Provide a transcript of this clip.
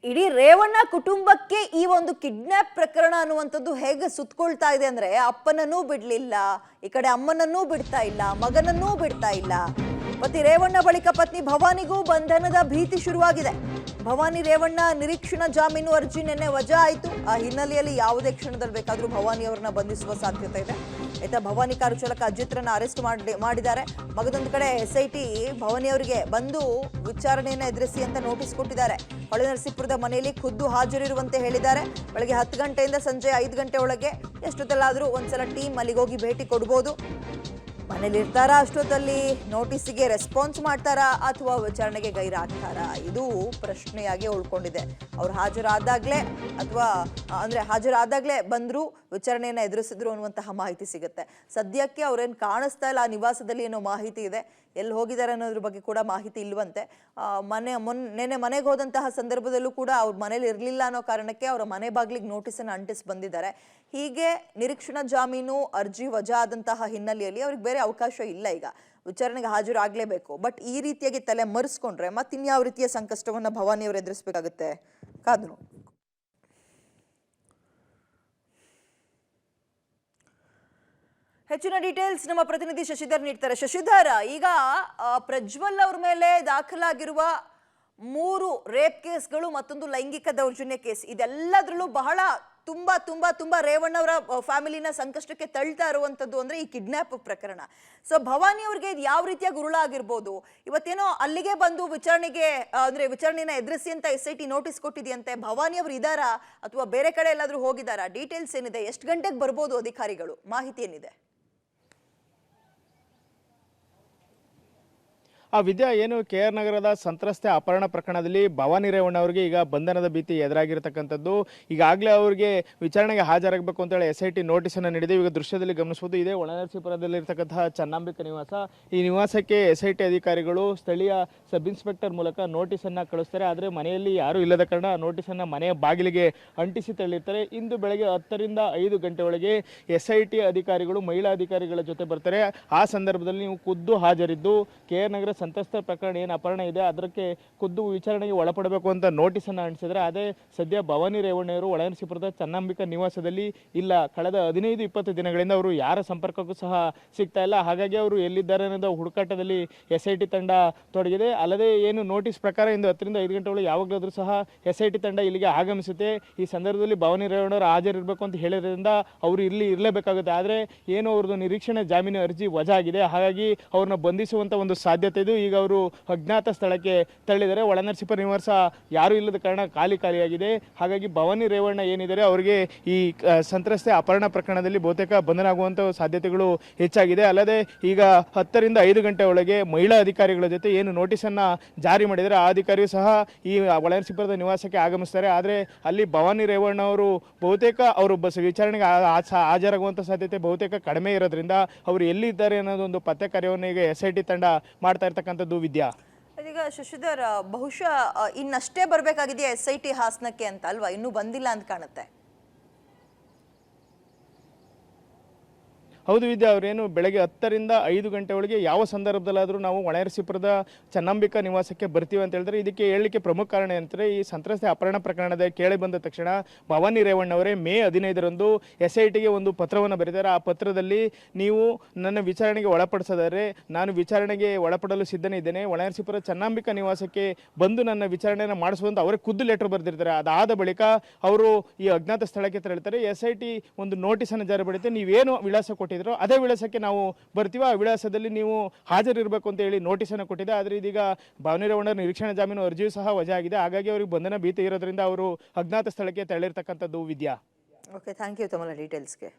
ಇಡೀ ರೇವಣ್ಣ ಕುಟುಂಬಕ್ಕೆ ಈ ಒಂದು ಕಿಡ್ನಾಪ್ ಪ್ರಕರಣ ಅನ್ನುವಂಥದ್ದು ಹೇಗೆ ಸುತ್ತಕೊಳ್ತಾ ಇದೆ ಅಂದ್ರೆ ಅಪ್ಪನನ್ನೂ ಬಿಡ್ಲಿಲ್ಲ, ಈ ಕಡೆ ಅಮ್ಮನನ್ನೂ ಬಿಡ್ತಾ ಇಲ್ಲ, ಮಗನನ್ನೂ ಬಿಡ್ತಾ ಇಲ್ಲ. ಪತಿ ರೇವಣ್ಣ ಬಳಿಕ ಪತ್ನಿ ಭವಾನಿಗೂ ಬಂಧನದ ಭೀತಿ ಶುರುವಾಗಿದೆ. ಭವಾನಿ ರೇವಣ್ಣ ನಿರೀಕ್ಷಣಾ ಜಾಮೀನು ಅರ್ಜಿ ನಿನ್ನೆ ವಜಾ ಆಯಿತು. ಆ ಹಿನ್ನೆಲೆಯಲ್ಲಿ ಯಾವುದೇ ಕ್ಷಣದಲ್ಲಿ ಬೇಕಾದರೂ ಭವಾನಿ ಅವರನ್ನ ಬಂಧಿಸುವ ಸಾಧ್ಯತೆ ಇದೆ. ಆಯ್ತಾ, ಭವಾನಿ ಕಾರು ಚಾಲಕ ಅಜಿತ್ರನ್ನ ಅರೆಸ್ಟ್ ಮಾಡಿದ್ದಾರೆ. ಮಗದೊಂದು ಕಡೆ SIT ಭವಾನಿ ಅವರಿಗೆ ಬಂದು ವಿಚಾರಣೆಯನ್ನ ಎದುರಿಸಿ ಅಂತ ನೋಟಿಸ್ ಕೊಟ್ಟಿದ್ದಾರೆ. ಹೊಳೆನರಸೀಪುರದ ಮನೆಯಲ್ಲಿ ಖುದ್ದು ಹಾಜರಿರುವಂತೆ ಹೇಳಿದ್ದಾರೆ. ಬೆಳಗ್ಗೆ 10 ಗಂಟೆಯಿಂದ ಸಂಜೆ 5 ಗಂಟೆ ಒಳಗೆ ಎಷ್ಟೊತ್ತಲ್ಲಾದರೂ ಒಂದ್ಸಲ ಟೀಮ್ ಅಲ್ಲಿಗೆ ಹೋಗಿ ಭೇಟಿ ಕೊಡ್ಬೋದು. ಮನೇಲಿ ಇರ್ತಾರಾ, ಅಷ್ಟೊತ್ತಲ್ಲಿ ನೋಟಿಸಿಗೆ ರೆಸ್ಪಾನ್ಸ್ ಮಾಡ್ತಾರಾ ಅಥವಾ ವಿಚಾರಣೆಗೆ ಗೈರಾಗ್ತಾರಾ, ಇದು ಪ್ರಶ್ನೆಯಾಗಿ ಉಳ್ಕೊಂಡಿದೆ. ಅವ್ರು ಹಾಜರಾದಾಗ್ಲೇ ಅಥವಾ ಹಾಜರಾದಾಗ್ಲೇ ಬಂದ್ರು, ವಿಚಾರಣೆಯನ್ನ ಎದುರಿಸಿದ್ರು ಅನ್ನುವಂತಹ ಮಾಹಿತಿ ಸಿಗುತ್ತೆ. ಸದ್ಯಕ್ಕೆ ಅವ್ರೇನು ಕಾಣಿಸ್ತಾ ಇಲ್ಲ, ಆ ನಿವಾಸದಲ್ಲಿ ಏನೋ ಮಾಹಿತಿ ಇದೆ. ಎಲ್ಲಿ ಹೋಗಿದ್ದಾರೆ ಅನ್ನೋದ್ರ ಬಗ್ಗೆ ಕೂಡ ಮಾಹಿತಿ ಇಲ್ವಂತೆ. ನೆನ್ನೆ ಮನೆಗೆ ಹೋದಂತಹ ಸಂದರ್ಭದಲ್ಲೂ ಕೂಡ ಅವ್ರ ಮನೇಲಿ ಇರಲಿಲ್ಲ ಅನ್ನೋ ಕಾರಣಕ್ಕೆ ಅವರ ಮನೆ ಬಾಗಿಲಿಗೆ ನೋಟಿಸನ್ನು ಅಂಟಿಸಿ ಬಂದಿದ್ದಾರೆ. ಹೀಗೆ ನಿರೀಕ್ಷಣಾ ಜಾಮೀನು ಅರ್ಜಿ ವಜಾ ಆದಂತಹ ಹಿನ್ನೆಲೆಯಲ್ಲಿ ಅವ್ರಿಗೆ ಬೇರೆ ಅವಕಾಶ ಇಲ್ಲ, ಈಗ ವಿಚಾರಣೆಗೆ ಹಾಜರಾಗಲೇಬೇಕು. ಬಟ್ ಈ ರೀತಿಯಾಗಿ ತಲೆ ಮರೆಸ್ಕೊಂಡ್ರೆ ಮತ್ತಿನ್ಯಾವ ರೀತಿಯ ಸಂಕಷ್ಟವನ್ನ ಭವಾನಿ ಅವರು ಎದುರಿಸಬೇಕಾಗುತ್ತೆ, ಕಾದು. ಹೆಚ್ಚಿನ ಡೀಟೇಲ್ಸ್ ನಮ್ಮ ಪ್ರತಿನಿಧಿ ಶಶಿಧರ್ ನೀಡ್ತಾರೆ. ಶಶಿಧರ್, ಈಗ ಪ್ರಜ್ವಲ್ ಅವ್ರ ಮೇಲೆ ದಾಖಲಾಗಿರುವ 3 ರೇಪ್ ಕೇಸ್ಗಳು ಮತ್ತೊಂದು ಲೈಂಗಿಕ ದೌರ್ಜನ್ಯ ಕೇಸ್, ಇದೆಲ್ಲದ್ರಲ್ಲೂ ಬಹಳ ತುಂಬಾ ತುಂಬಾ ತುಂಬಾ ರೇವಣ್ಣ ಅವರ ಫ್ಯಾಮಿಲಿನ ಸಂಕಷ್ಟಕ್ಕೆ ತಳ್ತಾ ಇರುವಂತದ್ದು ಅಂದ್ರೆ ಈ ಕಿಡ್ನಾಪ್ ಪ್ರಕರಣ. ಸೊ ಭವಾನಿ ಅವ್ರಿಗೆ ಇದು ಯಾವ ರೀತಿಯ ಗುರುಳ ಆಗಿರ್ಬೋದು? ಇವತ್ತೇನೋ ಅಲ್ಲಿಗೆ ಬಂದು ವಿಚಾರಣೆನ ಎದುರಿಸಿ ಅಂತ SIT ನೋಟಿಸ್ ಕೊಟ್ಟಿದೆಯಂತೆ. ಭವಾನಿ ಅವರು ಇದಾರಾ ಅಥವಾ ಬೇರೆ ಕಡೆ ಎಲ್ಲಾದ್ರೂ ಹೋಗಿದಾರಾ? ಡೀಟೇಲ್ಸ್ ಏನಿದೆ? ಎಷ್ಟು ಗಂಟೆಗೆ ಬರ್ಬೋದು ಅಧಿಕಾರಿಗಳು? ಮಾಹಿತಿ ಏನಿದೆ? ವಿದ್ಯಾ, ಏನು KR ನಗರದ ಸಂತ್ರಸ್ತೆ ಅಪಹರಣ ಪ್ರಕರಣದಲ್ಲಿ ಭವಾನಿ ರೇವಣ್ಣ ಅವರಿಗೆ ಈಗ ಬಂಧನದ ಭೀತಿ ಎದುರಾಗಿರ್ತಕ್ಕಂಥದ್ದು. ಈಗಾಗಲೇ ಅವರಿಗೆ ವಿಚಾರಣೆಗೆ ಹಾಜರಾಗಬೇಕು ಅಂತೇಳಿ SIT ನೋಟಿಸನ್ನು ನೀಡಿದೆ. ಈಗ ದೃಶ್ಯದಲ್ಲಿ ಗಮನಿಸಬಹುದು, ಇದೇ ಒಳನರಸೀಪುರದಲ್ಲಿರ್ತಕ್ಕಂತಹ ಚನ್ನಾಂಬಿಕ ನಿವಾಸ. ಈ ನಿವಾಸಕ್ಕೆ SIT ಅಧಿಕಾರಿಗಳು ಸ್ಥಳೀಯ ಸಬ್ ಇನ್ಸ್ಪೆಕ್ಟರ್ ಮೂಲಕ ನೋಟಿಸನ್ನು ಕಳಿಸ್ತಾರೆ. ಆದರೆ ಮನೆಯಲ್ಲಿ ಯಾರೂ ಇಲ್ಲದ ಕಾರಣ ನೋಟಿಸನ್ನು ಮನೆಯ ಬಾಗಿಲಿಗೆ ಅಂಟಿಸಿ ತಳ್ಳಿರ್ತಾರೆ. ಇಂದು ಬೆಳಗ್ಗೆ 10 ರಿಂದ 5 ಗಂಟೆ ಒಳಗೆ SIT ಅಧಿಕಾರಿಗಳು ಮಹಿಳಾ ಅಧಿಕಾರಿಗಳ ಜೊತೆ ಬರ್ತಾರೆ. ಆ ಸಂದರ್ಭದಲ್ಲಿ ನೀವು ಖುದ್ದು ಹಾಜರಿದ್ದು KR ನಗರ ಸಂತ್ರಸ್ತ ಪ್ರಕರಣ ಏನು ಅಪಹರಣ ಇದೆ ಅದಕ್ಕೆ ಖುದ್ದು ವಿಚಾರಣೆಗೆ ಒಳಪಡಬೇಕು ಅಂತ ನೋಟಿಸನ್ನು ಅಂಟಿಸಿದ್ರೆ, ಅದೇ ಸದ್ಯ ಭವಾನಿ ರೇವಣ್ಣವರು ಒಳನರಸೀಪುರದ ಚನ್ನಾಂಬಿಕ ನಿವಾಸದಲ್ಲಿ ಇಲ್ಲ. ಕಳೆದ 15-20 ದಿನಗಳಿಂದ ಅವರು ಯಾರ ಸಂಪರ್ಕಕ್ಕೂ ಸಹ ಸಿಗ್ತಾ ಇಲ್ಲ. ಹಾಗಾಗಿ ಅವರು ಎಲ್ಲಿದ್ದಾರೆ ಅನ್ನೋದು ಹುಡುಕಾಟದಲ್ಲಿ SIT ತಂಡ ತೊಡಗಿದೆ. ಅಲ್ಲದೆ ಏನು ನೋಟಿಸ್ ಪ್ರಕಾರ ಇಂದು 10 ರಿಂದ 5 ಗಂಟೆ ಒಳಗೆ ಯಾವಾಗಲಾದರೂ ಸಹ SIT ತಂಡ ಇಲ್ಲಿಗೆ ಆಗಮಿಸುತ್ತೆ. ಈ ಸಂದರ್ಭದಲ್ಲಿ ಭವಾನಿ ರೇವಣ್ಣವರು ಹಾಜರಿರಬೇಕು ಅಂತ ಹೇಳಿರೋದ್ರಿಂದ ಅವರು ಇಲ್ಲಿ ಇರಲೇಬೇಕಾಗುತ್ತೆ. ಆದರೆ ಏನು ಅವ್ರದ್ದು ನಿರೀಕ್ಷಣಾ ಜಾಮೀನು ಅರ್ಜಿ ವಜಾ ಆಗಿದೆ, ಹಾಗಾಗಿ ಅವ್ರನ್ನ ಬಂಧಿಸುವಂಥ ಒಂದು ಸಾಧ್ಯತೆ ಇದೆ. ಈಗ ಅವರು ಅಜ್ಞಾತ ಸ್ಥಳಕ್ಕೆ ತಳ್ಳಿದ್ದಾರೆ. ಒಳನರಸೀಪುರ ನಿವಾಸ ಯಾರೂ ಇಲ್ಲದ ಕಾರಣ ಖಾಲಿಯಾಗಿದೆ. ಹಾಗಾಗಿ ಭವಾನಿ ರೇವಣ್ಣ ಏನಿದ್ದಾರೆ ಅವರಿಗೆ ಈ ಸಂತ್ರಸ್ತೆ ಅಪಹರಣ ಪ್ರಕರಣದಲ್ಲಿ ಬಹುತೇಕ ಬಂಧನ ಆಗುವಂಥ ಸಾಧ್ಯತೆಗಳು ಹೆಚ್ಚಾಗಿದೆ. ಅಲ್ಲದೆ ಈಗ 10 ರಿಂದ 5 ಗಂಟೆ ಒಳಗೆ ಮಹಿಳಾ ಅಧಿಕಾರಿಗಳ ಜೊತೆ ಏನು ನೋಟಿಸನ್ನು ಜಾರಿ ಮಾಡಿದರೆ ಆ ಅಧಿಕಾರಿಯು ಸಹ ಈ ಒಳನರಸೀಪುರದ ನಿವಾಸಕ್ಕೆ ಆಗಮಿಸ್ತಾರೆ. ಆದರೆ ಅಲ್ಲಿ ಭವಾನಿ ರೇವಣ್ಣ ಅವರು ಬಹುತೇಕ ಅವರು ವಿಚಾರಣೆಗೆ ಹಾಜರಾಗುವಂಥ ಸಾಧ್ಯತೆ ಬಹುತೇಕ ಕಡಿಮೆ ಇರೋದ್ರಿಂದ ಅವರು ಎಲ್ಲಿದ್ದಾರೆ ಅನ್ನೋದೊಂದು ಪತ್ತೆ ಕಾರ್ಯವನ್ನು ಈಗ SIT ತಂಡ ಮಾಡ್ತಾ ಇರ್ತಕ್ಕಂಥದ್ದು. ವಿದ್ಯಾ, ಈಗ ಶಶಿಧರ್, ಬಹುಶಃ ಇನ್ನಷ್ಟೇ ಬರ್ಬೇಕಾಗಿದೆಯಾ SIT ಹಾಸನಕ್ಕೆ ಅಂತ ಅಲ್ವಾ? ಇನ್ನೂ ಬಂದಿಲ್ಲ ಅಂತ ಕಾಣುತ್ತೆ. ಹೌದು ವಿದ್ಯಾ, ಅವರೇನು ಬೆಳಗ್ಗೆ 10 ರಿಂದ 5 ಗಂಟೆ ಒಳಗೆ ಯಾವ ಸಂದರ್ಭದಲ್ಲಾದರೂ ನಾವು ಒಳನರಸೀಪುರದ ಚನ್ನಾಂಬಿಕಾ ನಿವಾಸಕ್ಕೆ ಬರ್ತೀವಿ ಅಂತ ಹೇಳಿದ್ರೆ, ಇದಕ್ಕೆ ಹೇಳಲಿಕ್ಕೆ ಪ್ರಮುಖ ಕಾರಣ ಏನಂದರೆ ಈ ಸಂತ್ರಸ್ತೆ ಅಪಹರಣ ಪ್ರಕರಣದ ಕೇಳಿ ಬಂದ ತಕ್ಷಣ ಭವಾನಿ ರೇವಣ್ಣ ಅವರೇ ಮೇ 15ರಂದು SITಗೆ ಒಂದು ಪತ್ರವನ್ನು ಬರೀತಾರೆ. ಆ ಪತ್ರದಲ್ಲಿ ನೀವು ನನ್ನ ವಿಚಾರಣೆಗೆ ಒಳಪಡಿಸಿದರೆ ನಾನು ವಿಚಾರಣೆಗೆ ಒಳಪಡಲು ಸಿದ್ಧನೇ ಇದ್ದೇನೆ, ಒಳನರಸೀಪುರ ಚನ್ನಾಂಬಿಕಾ ನಿವಾಸಕ್ಕೆ ಬಂದು ನನ್ನ ವಿಚಾರಣೆಯನ್ನು ಮಾಡಿಸುವಂತ ಅವರೇ ಖುದ್ದು ಲೆಟರ್ ಬರೆದಿರ್ತಾರೆ. ಅದಾದ ಬಳಿಕ ಅವರು ಈ ಅಜ್ಞಾತ ಸ್ಥಳಕ್ಕೆ ತೆರಳುತ್ತಾರೆ. SIT ಒಂದು ನೋಟಿಸನ್ನು ಜಾರಿ ಮಾಡುತ್ತೆ. ನೀವೇನು ವಿಳಾಸ ಕೊಟ್ಟಿದ್ದೀರೋ ಅದೇ ವಿಳಾಸಕ್ಕೆ ನಾವು ಬರ್ತೀವಿ, ಆ ವಿಳಾಸದಲ್ಲಿ ನೀವು ಹಾಜರಿರಬೇಕು ಅಂತ ಹೇಳಿ ನೋಟಿಸನ್ನು ಕೊಟ್ಟಿದೆ. ಆದರೆ ಇದೀಗ ಭವಾನಿ ರೇವಣ್ಣ ನಿರೀಕ್ಷಣಾ ಜಾಮೀನು ಅರ್ಜಿಯೂ ಸಹ ವಜಾ ಆಗಿದೆ. ಹಾಗಾಗಿ ಅವರಿಗೆ ಬಂಧನ ಭೀತಿ ಇರೋದ್ರಿಂದ ಅವರು ಅಜ್ಞಾತ ಸ್ಥಳಕ್ಕೆ ತೆರಳಿರ್ತಕ್ಕಂಥದ್ದು. ವಿದ್ಯಾ, ಓಕೆ, ಥ್ಯಾಂಕ್ ಯು ತಮ್ಮ ಡೀಟೇಲ್ಸ್ಗೆ.